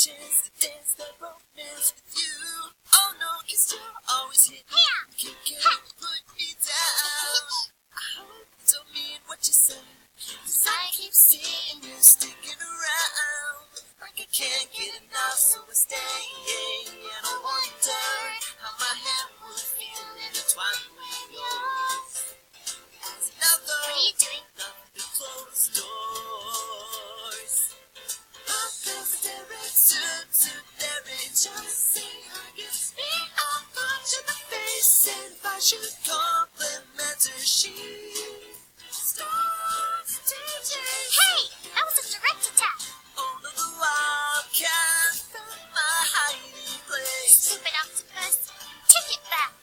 chance to dance that romance with you. Oh no, 'cause you're always hitting me. You can't put me down. I hope you don't mean what you say, 'cause I keep seeing you sticking around. Like I can't get enough, so I stay. And I wonder how my hand would feel intertwined with yours. As another, What are you doing? Nothing closed doors. Just me, I'll punch in the face, and if I should compliment her, she starts to change. Hey! That was a direct attack! Only the wildcat found my hiding place. Stupid octopus! Take it back!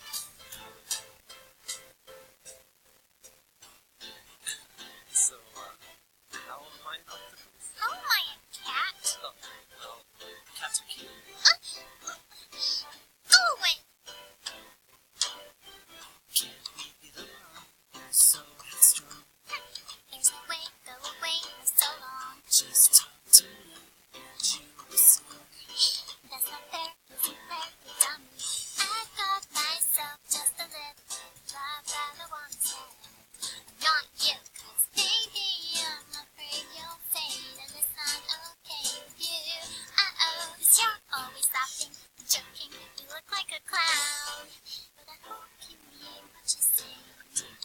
So, how am I an octopus? How am I a cat? Oh, well, cats are cute. Go away! Can't be the one who's so headstrong. There's no way, go away for so long. Just talk to me and you listen. That's not fair, isn't fair, you dummy. I thought myself just a little love that I want to say. Not you, 'cause baby, I'm afraid you'll fade, and it's not okay with you. Uh-oh, 'cause you're always laughing and joking. You look like a clown, but I hope you mean what you say.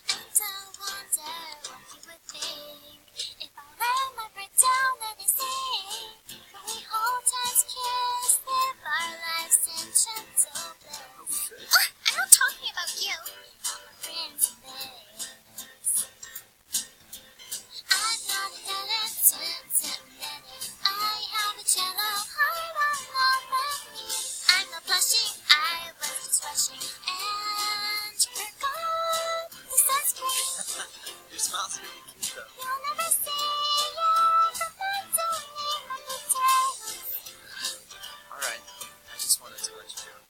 And I wonder what you would think if I let my break down and I say, can we hold hands, kiss, live our lives in gentle bliss? I'm not talking about you. All my friends and theirs. I'm not a innocent minute. I have a cello heart on already. I'm not blushing, I was just rushing, and forgot the sunscreen. Your smile's really cute, though. You'll never see it, but I don't need my details. Alright, I just wanted to let you know.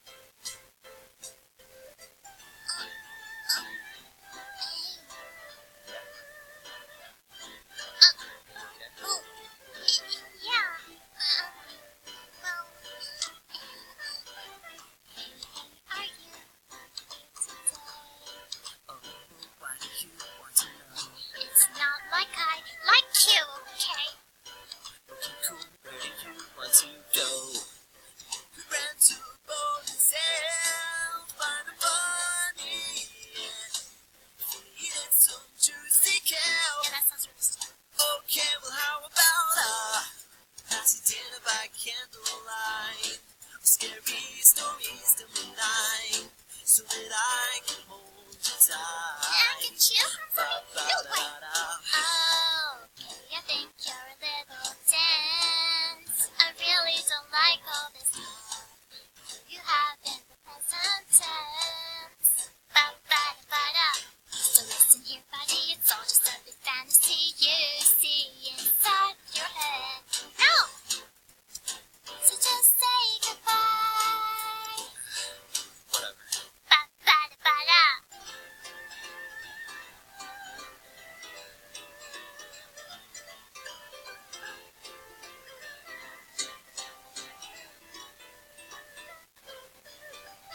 Oh, yeah. Well, hey, are you today? Oh, why do you want to know? It's not like I like you, okay? Okay, cool, where do you want to go? We ran to a boat and sailed by the bunny. We eated some juicy kale. Yeah, that sounds really stupid. Okay, well, how about fancy dinner by candlelight? Scary stories till midnight, so that I can hold you tight. I can chill for no way. Oh, okay, I think you're a little dense. I really don't like all this talk you have in the present tense. Ba-ba-da-ba-da. So listen here, buddy, it's all just a big fantasy you see inside your head. No! So just say goodbye. Whatever. Ba-ba-da-ba-da.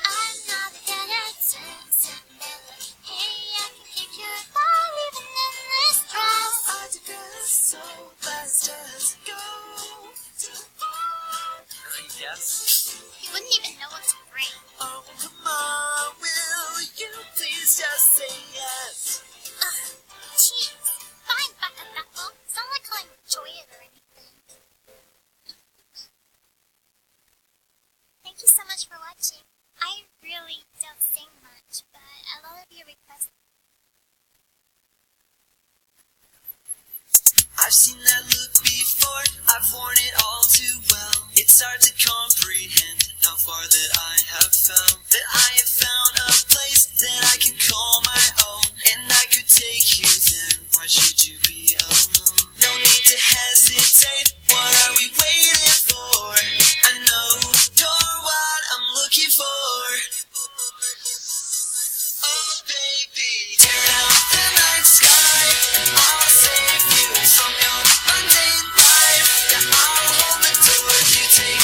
I'm not a innocent minute. Hey, I can kick your ball even in this dress. I digress, so let's just go to the park. Yes? You wouldn't even know what to bring. Oh, come on, will you please just say yes? Ugh, jeez. Fine, Baka-Bako. It's not like I'll enjoy it or anything. Thank you so much for watching. I really don't sing much, but a lot of your requests. I've seen that look before, I've worn it all too well. It's hard to comprehend how far that I have found. That I have found a place that I can call my own, and I could take you there. Why should you be alone? No need to hesitate, what are we waiting for? I know you're what I'm looking for. Oh baby, tear out the night sky, I'll save you from your mundane life. Yeah, I'll hold the door, you take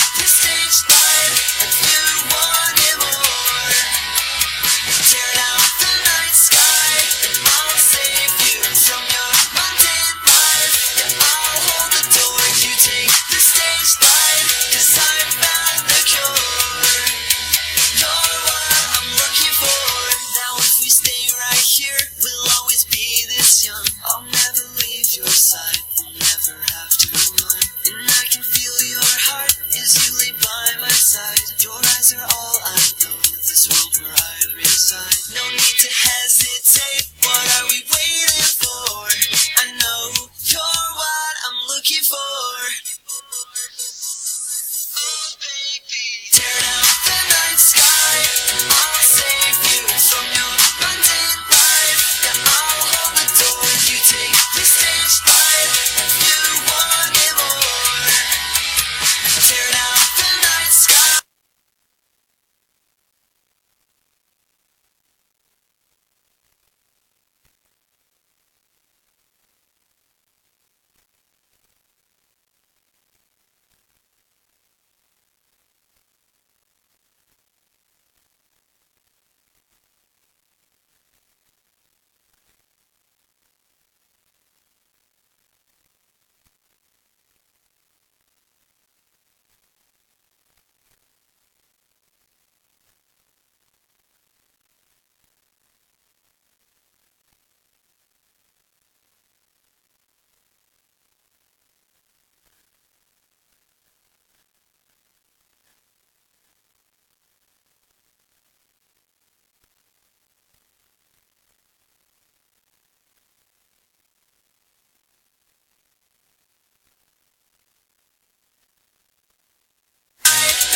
to hesitate. What are we waiting for? I know you're what I'm looking for. Oh baby, tear down the night sky. I'll save you from your mundane life. Yeah, I'll hold the door. You take the stage light. If you want it more, tear down the night sky.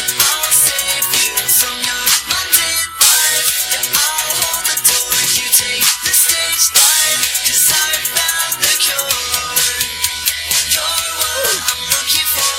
I'll save you from your mundane life. Yeah, I'll hold the door. You take the stage light. 'Cause I found the cure. You're what I'm looking for.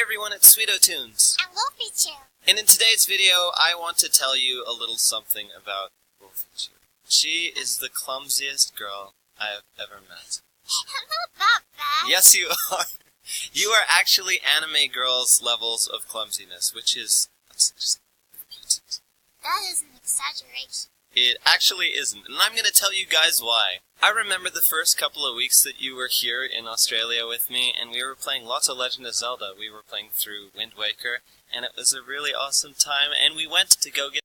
everyone, it's Sweeto Tunes. And Wolfie Chew. And in today's video, I want to tell you a little something about Wolfie Chew. She is the clumsiest girl I have ever met. I'm not that bad. Yes, you are. You are actually anime girls' levels of clumsiness, which is just That is an exaggeration. It actually isn't, and I'm going to tell you guys why. I remember the first couple of weeks that you were here in Australia with me, and we were playing lots of Legend of Zelda. We were playing through Wind Waker, and it was a really awesome time, and we went to go get